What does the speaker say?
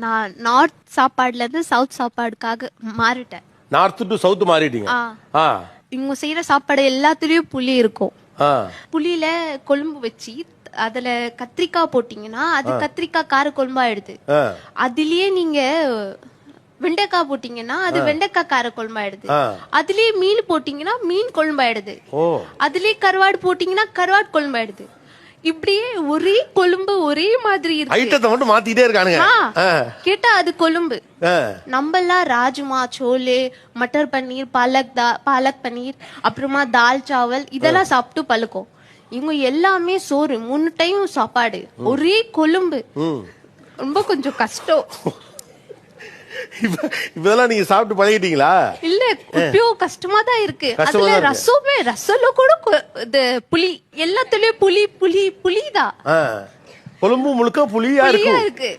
நான் நார்த் சாப்பாடுல இருந்து சவுத் சாப்பாடுக்காக மாறிட்டேன். நார்த் டு சவுத் மாறிட்டீங்க. ஆ இவங்க செய்யற சாப்பாடு எல்லாத்துலயும் புளி இருக்கும். ஆ புளியில கொழும்பு வச்சு அதுல கத்திரிக்காய் போட்டீங்கன்னா அது கத்திரிக்காய் கார குழம்பாயிடுது. ஆ அதுலயே நீங்க வெண்டைக்காய் போட்டீங்கன்னா அது வெண்டைக்காய் கார குழம்பாயிடுது. ஆ. அதுலயே மீன் போட்டீங்கன்னா மீன் குழம்பாயிடுது. ஓ அதுலயே கருவாடு போட்டீங்கன்னா கருவாடு குழம்பாயிடுது. இப்படியே ஒரே கொழும்பு ஒரே மாதிரி இருக்கு. ஐட்டத்தை மட்டும் மாத்திட்டே இருக்கானுங்க. கேட்டா அது கொழும்பு. ஆ. நம்மெல்லாம் ராஜ்மா, சோலே, மட்டர் பன்னீர், பாலக் பன்னீர், அப்புறமா தால் சாவல் இதெல்லாம் சாப்பிட்டு பழக்கம். இவங்க எல்லாமே சோறு 3 டைம் சாப்பாடு ஒரே கொழும்பு. ரொம்ப கொஞ்சம் கஷ்டம். இப்பெல்லாம் நீங்க சாப்பிட்டு பழகிட்டீங்களா? இல்ல இப்பயோ கஷ்டமா தான் இருக்கு. அதுல ரசம்ல கூட புளி எல்லாத்துலயும் புளிதான். கொழும்பு முழுக்க புளியா இருக்கு.